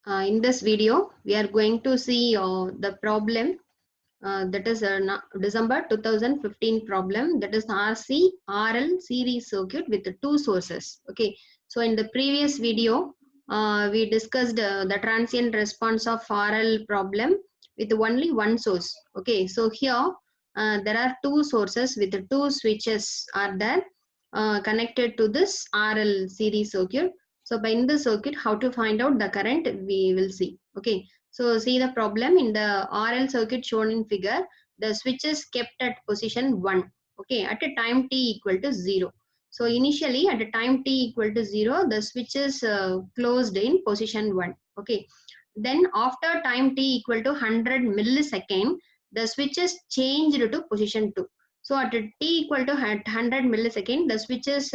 In this video, we are going to see the problem that is December 2015 problem, that is RC RL series circuit with two sources. Okay, so in the previous video, we discussed the transient response of RL problem with only one source. Okay, so here there are two sources with the two switches are there connected to this RL series circuit. So by in the circuit, how to find out the current we will see. Okay, so see the problem in the RL circuit shown in figure. The switch is kept at position 1. Okay, at a time t equal to 0. So initially at a time t equal to 0, the switch is closed in position 1. Okay, then after time t equal to 100 millisecond, the switch is changed to position 2. So at t equal to 100 millisecond, the switch is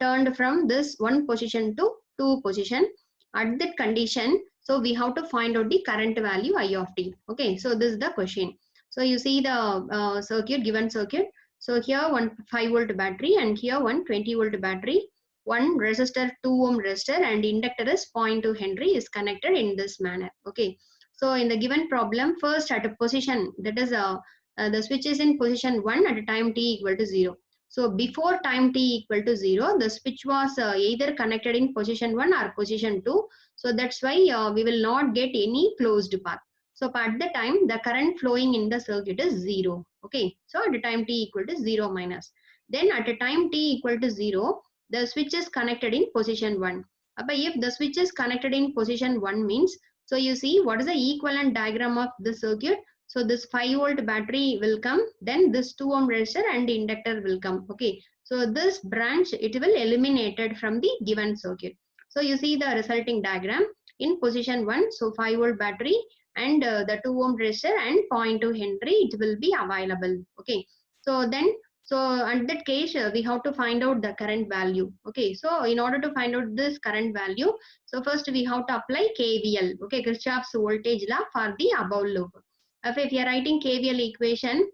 turned from this one position to two position. At that condition, so we have to find out the current value I of t. Okay, so this is the question. So you see the circuit, given circuit. So here one 5 volt battery and here one 20 volt battery. One resistor, 2 ohm resistor and inductor is 0.2 Henry is connected in this manner. Okay, so in the given problem, first at a position, that is the switch is in position 1 at a time t equal to 0. So before time t equal to 0, the switch was either connected in position 1 or position 2. So that's why we will not get any closed path. So at the time, the current flowing in the circuit is 0. Okay, so at a time t equal to 0 minus. Then at a time t equal to 0, the switch is connected in position 1. But if the switch is connected in position 1 means, so you see what is the equivalent diagram of the circuit. So this 5 volt battery will come, then this 2 ohm resistor and inductor will come. Okay, so this branch, it will eliminated from the given circuit. So you see the resulting diagram in position 1, so 5 volt battery and the 2 ohm resistor and 0.2 Henry, it will be available. Okay, so then so at that case, we have to find out the current value. Okay, so in order to find out this current value, so first we have to apply KVL. Okay, Kirchhoff's voltage law for the above loop. If you are writing KVL equation,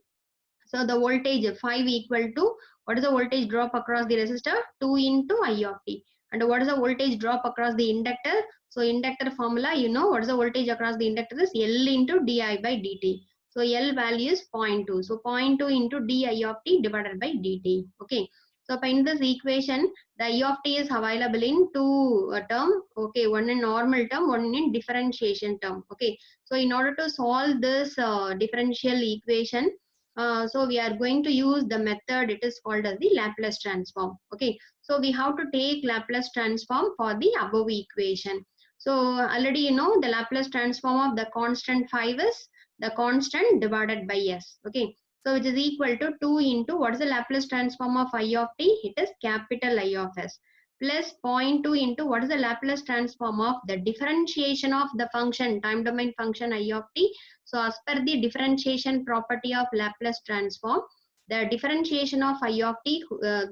so the voltage 5 equal to, what is the voltage drop across the resistor? 2 into I of t. And what is the voltage drop across the inductor? So inductor formula, you know what is the voltage across the inductor is L into di by dt. So L value is 0.2. So 0.2 into di of t divided by dt. Okay. So in this equation, the I of t is available in two term. Okay, one in normal term, one in differentiation term. Okay. So in order to solve this differential equation, so we are going to use the method, it is called as the Laplace transform. Okay, so we have to take Laplace transform for the above equation. So already you know the Laplace transform of the constant 5 is the constant divided by s. Okay, so which is equal to 2 into, what is the Laplace transform of I of t? It is capital I of s, plus 0.2 into, what is the Laplace transform of the differentiation of the function, time domain function I of t? So as per the differentiation property of Laplace transform, the differentiation of I of t,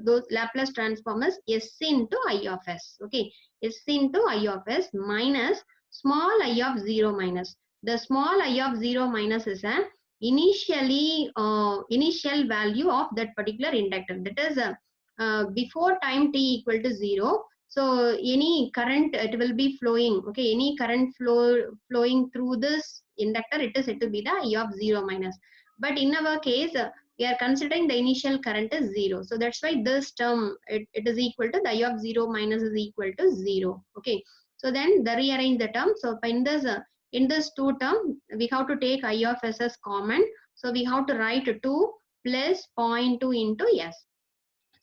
those Laplace transform is s into I of s. Okay, s into I of s minus small I of 0 minus. The small I of 0 minus is an initial value of that particular inductor. That is before time t equal to 0. So any current, it will be flowing. Okay, any current flowing through this inductor, it is said to be the I of 0 minus. But in our case, we are considering the initial current is 0. So that's why this term, it is equal to the I of 0 minus is equal to 0. Okay, so then the rearrange the term. So in this two term, we have to take I of s as common. So we have to write 2 plus 0.2 into s.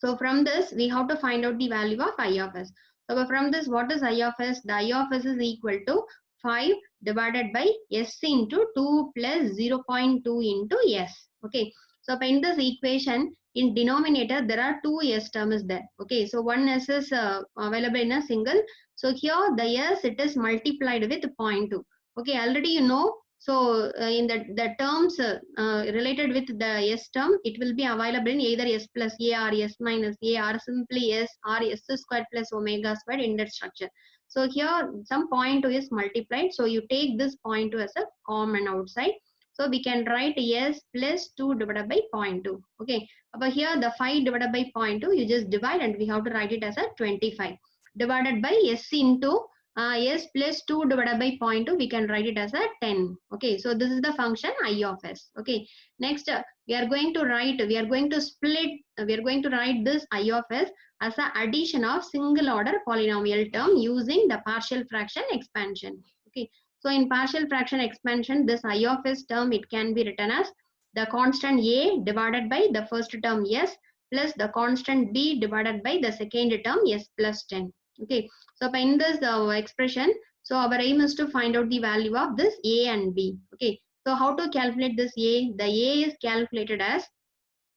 So from this, we have to find out the value of I of s. So from this, what is I of s? The I of s is equal to 5 divided by s into 2 plus 0.2 into s. Okay. So in this equation, in denominator, there are two s terms there. Okay. So one s is available in a single. So here the s, it is multiplied with 0.2. Okay. Already you know. So in the terms related with the s term, it will be available in either s plus a or s minus a or simply s or s squared plus omega squared in that structure. So here some 0.2 is multiplied. So you take this 0.2 as a common outside. So we can write s plus 2 divided by 0.2. Okay. But here the 5 divided by 0.2, you just divide and we have to write it as a 25 divided by s into s plus 2 divided by 0.2, we can write it as a 10. Okay, so this is the function I of s. Okay, next we are going to write, we are going to split, we are going to write this I of s as the addition of single order polynomial term using the partial fraction expansion. Okay, so in partial fraction expansion, this I of s term, it can be written as the constant a divided by the first term s plus the constant b divided by the second term s plus 10. Okay, so in this expression, so our aim is to find out the value of this a and b. Okay, so how to calculate this a? The a is calculated as,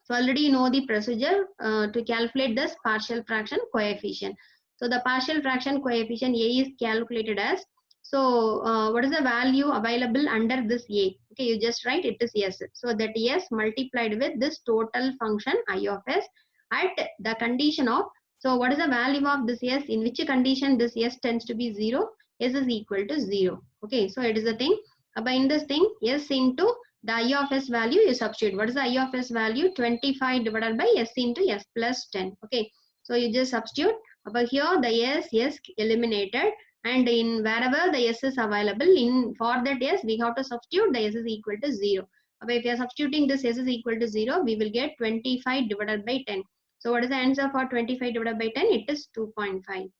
so already you know the procedure to calculate this partial fraction coefficient. So the partial fraction coefficient a is calculated as, so what is the value available under this a? Okay, you just write it is s. So that s multiplied with this total function I of s at the condition of, so what is the value of this s? In which condition this s tends to be 0? S is equal to 0. Okay, so it is the thing. But in this thing, s into the I of s value you substitute. What is the I of s value? 25 divided by s into s plus 10. Okay, so you just substitute. But here the s eliminated, and in wherever the s is available, in for that s we have to substitute the s is equal to 0. But if you are substituting this s is equal to 0, we will get 25 divided by 10. So what is the answer for 25 divided by 10? It is 2.5.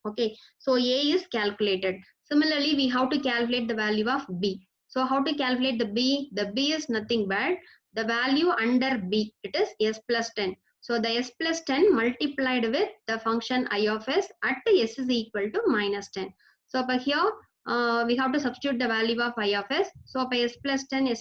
Okay, so a is calculated. Similarly, we have to calculate the value of b. So how to calculate the b? The b is nothing but the value under b. It is s plus 10. So the s plus 10 multiplied with the function I of s at s is equal to minus 10. So by here we have to substitute the value of I of s. So by s plus 10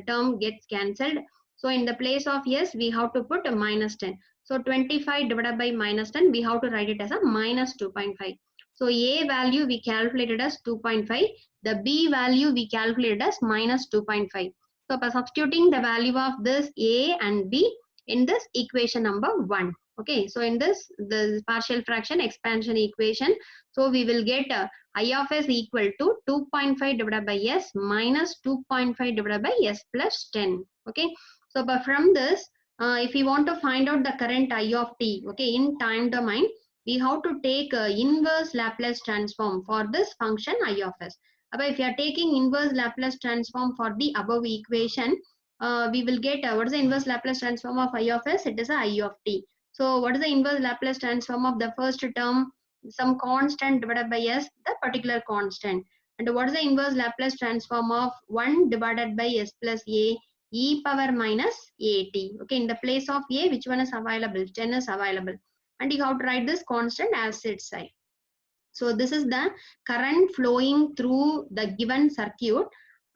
term gets cancelled. So in the place of s we have to put a minus 10. So 25 divided by minus 10, we have to write it as a minus 2.5. So a value we calculated as 2.5. The b value we calculated as minus 2.5. So by substituting the value of this a and b in this equation number 1. Okay, so in this the partial fraction expansion equation, so we will get I of s equal to 2.5 divided by s minus 2.5 divided by s plus 10. Okay, so but from this, if we want to find out the current I of t, okay, in time domain, we have to take inverse Laplace transform for this function I of s. But if you are taking inverse Laplace transform for the above equation, we will get what is the inverse Laplace transform of I of s? It is a I of t. So what is the inverse Laplace transform of the first term? Some constant divided by s, the particular constant. And what is the inverse Laplace transform of 1 divided by s plus a? E power minus at. Okay, in the place of a, which one is available? 10 is available, and you have to write this constant as its side. So this is the current flowing through the given circuit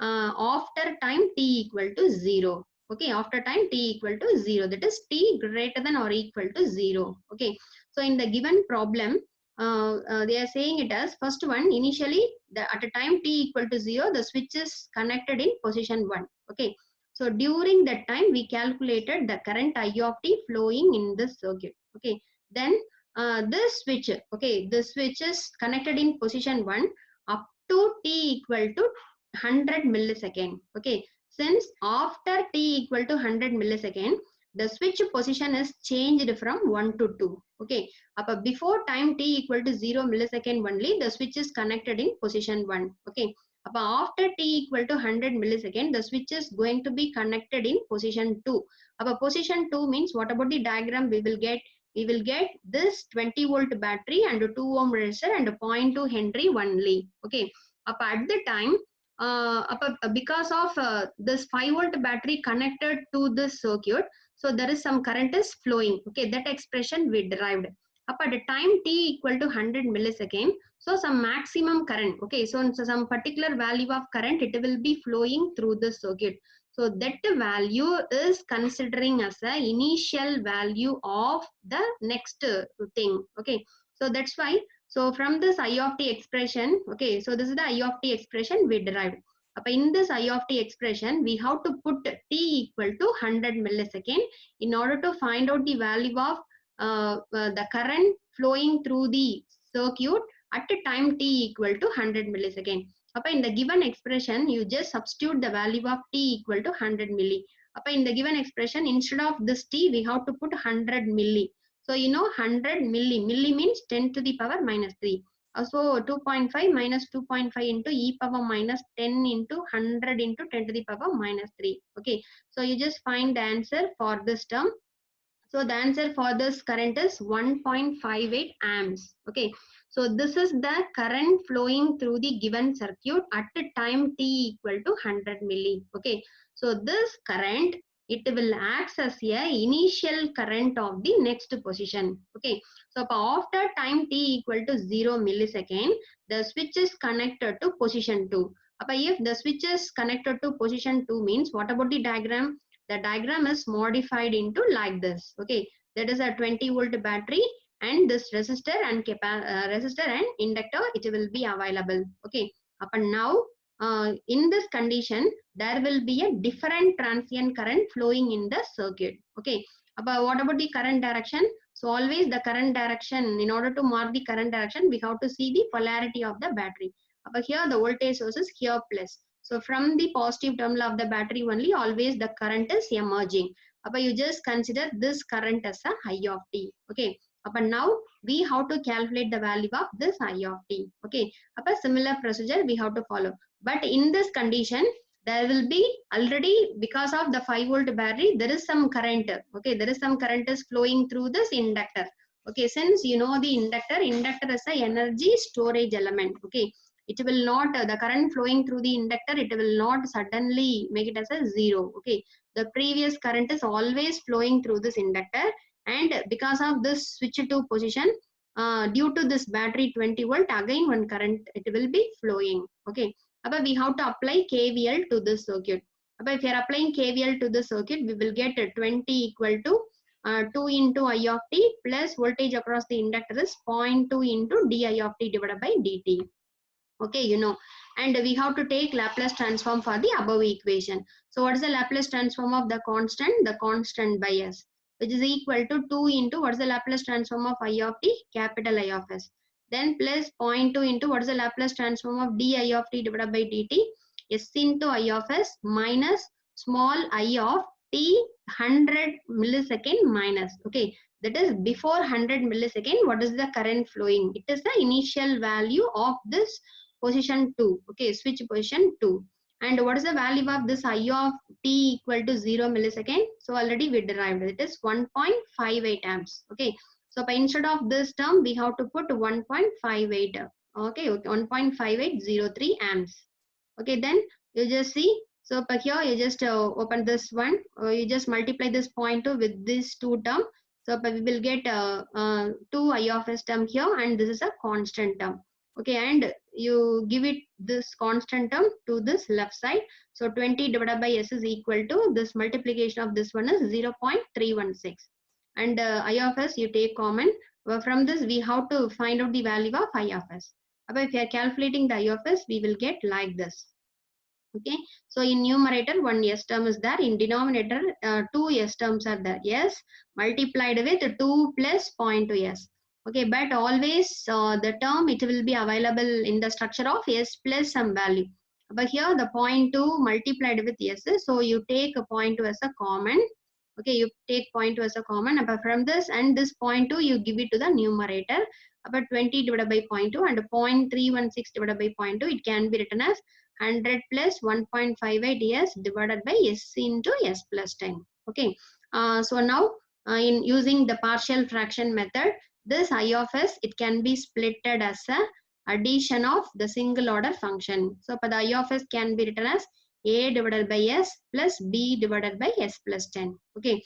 after time t equal to 0. Okay, after time t equal to 0, that is t greater than or equal to 0. Okay, so in the given problem, they are saying it as first one, initially at a time t equal to 0, the switch is connected in position 1. Okay, so during that time we calculated the current I of t flowing in this circuit. Okay, then this switch, okay, this switch is connected in position 1 up to t equal to 100 millisecond. Okay, since after t equal to 100 millisecond, the switch position is changed from 1 to 2. Okay, before time t equal to 0 millisecond only, the switch is connected in position 1. Okay, after t equal to 100 millisecond, the switch is going to be connected in position 2. Position 2 means, what about the diagram we will get? We will get this 20 volt battery and a 2 ohm resistor and a 0.2 Henry only. Okay, at the time, because of this 5 volt battery connected to this circuit, so there is some current is flowing. Okay, that expression we derived. At the time t equal to 100 millisecond, so some maximum current. Okay, so some particular value of current, it will be flowing through the circuit. So that value is considering as a initial value of the next thing. Okay, so that's why, so from this I of t expression, okay, so this is the I of t expression we derived. In this I of t expression, we have to put t equal to 100 millisecond in order to find out the value of the current flowing through the circuit at a time t equal to 100 millisecond. In the given expression, you just substitute the value of t equal to 100 milli. In the given expression, instead of this t, we have to put 100 milli. So you know 100 milli. Milli means 10 to the power minus 3. So 2.5 minus 2.5 into e power minus 10 into 100 into 10 to the power minus 3. Okay, so you just find the answer for this term. So the answer for this current is 1.58 amps. Okay, so this is the current flowing through the given circuit at a time t equal to 100 milli. Okay, so this current, it will act as a initial current of the next position. Okay, so after time t equal to 0 millisecond, the switch is connected to position 2. If the switch is connected to position 2 means, what about the diagram? The diagram is modified into like this. Okay, that is a 20 volt battery, and this resistor and resistor and inductor, it will be available. Okay, up and now in this condition there will be a different transient current flowing in the circuit. Okay, what about the current direction? So always the current direction, in order to mark the current direction, we have to see the polarity of the battery. Here the voltage source is here plus. So from the positive terminal of the battery only, always the current is emerging. You just consider this current as a I of t. Okay. Now we have to calculate the value of this I of t. Okay. Similar procedure we have to follow. But in this condition, there will be already, because of the 5 volt battery, there is some current. Okay. There is some current is flowing through this inductor. Okay. Since you know the inductor is a energy storage element. Okay, it will not the current flowing through the inductor, it will not suddenly make it as a zero. Okay, the previous current is always flowing through this inductor, and because of this switch to position, due to this battery 20 volt, again one current it will be flowing. Okay, we have to apply KVL to this circuit. If you are applying KVL to the circuit, we will get 20 equal to 2 into I of t plus voltage across the inductor is 0.2 into di of t divided by dt. Okay, you know, and we have to take Laplace transform for the above equation. So what is the Laplace transform of the constant? The constant by s, which is equal to 2 into what is the Laplace transform of I of t? Capital I of s. Then plus 0.2 into what is the Laplace transform of di of t divided by dt? S into I of s minus small I of t 100 millisecond minus. Okay, that is before 100 millisecond, what is the current flowing? It is the initial value of this position 2. Okay, switch position 2. And what is the value of this I of t equal to 0 millisecond? So already we derived it is 1.58 amps. Okay, so instead of this term we have to put 1.58. Okay, 1.5803 amps. Okay, then you just see, so here you just open this one, you just multiply this 0.2 with this two term. So we will get 2 I of s term here, and this is a constant term. Okay, and you give it this constant term to this left side. So 20 divided by s is equal to this multiplication of this one is 0.316, and I of s you take common. From this we have to find out the value of I of s. If you are calculating the I of s, we will get like this. Okay, so in numerator one s term is there, in denominator two s terms are there, s multiplied with 2 plus 0.2 s. Okay, but always the term it will be available in the structure of s plus some value. But here the 0.2 multiplied with s, so you take a 0.2 as a common. Okay, you take 0.2 as a common. Apart from this and this 0.2, you give it to the numerator. About 20 divided by 0.2 and 0.316 divided by 0.2, it can be written as 100 plus 1.58 s divided by s into s plus 10. Okay, so now in using the partial fraction method, this I of s, it can be splitted as a addition of the single order function. So the I of s can be written as a divided by s plus b divided by s plus 10. Okay,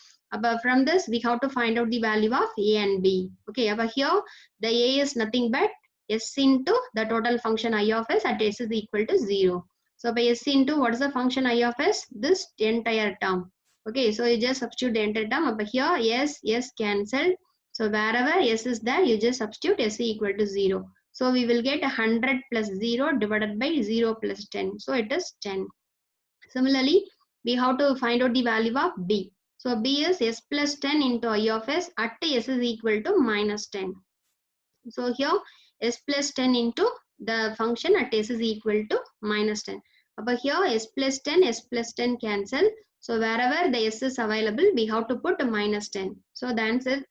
from this we have to find out the value of a and b. Okay, here the a is nothing but s into the total function I of s at s is equal to 0. So by s into what is the function I of s? This entire term. Okay, so you just substitute the entire term. Over here s cancelled. So wherever s is there, you just substitute s equal to 0. So we will get 100 plus 0 divided by 0 plus 10. So it is 10. Similarly, we have to find out the value of b. So b is s plus 10 into I of s at s is equal to minus 10. So here s plus 10 into the function at s is equal to minus 10. But here s plus 10 cancel. So wherever the s is available, we have to put a minus 10. So the answer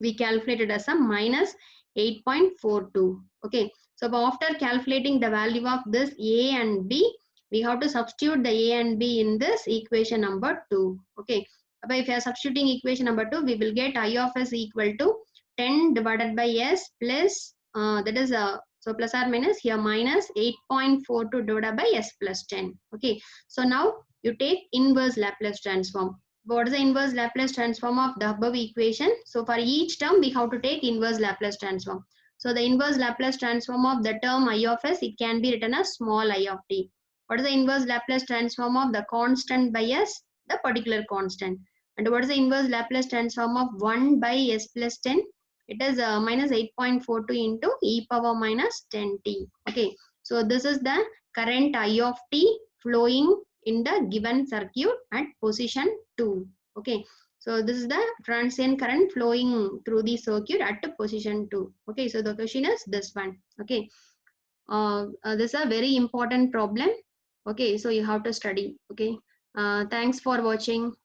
we calculated as a minus 8.42. Okay. So after calculating the value of this A and B, we have to substitute the A and B in this equation number 2. Okay. But if you are substituting equation number 2, we will get I of S equal to 10 divided by S plus, that is, so plus or minus here minus 8.42 divided by S plus 10. Okay. So now you take inverse Laplace transform. What is the inverse Laplace transform of the above equation? So for each term, we have to take inverse Laplace transform. So the inverse Laplace transform of the term I of S, it can be written as small I of t. What is the inverse Laplace transform of the constant by S? The particular constant. And what is the inverse Laplace transform of 1 by S plus 10? It is minus 8.42 into e power minus 10t. Okay. So this is the current I of t flowing in the given circuit at position 2. Okay. So this is the transient current flowing through the circuit at position 2. Okay, so the question is this one. Okay, this is a very important problem. Okay, so you have to study. Okay, thanks for watching.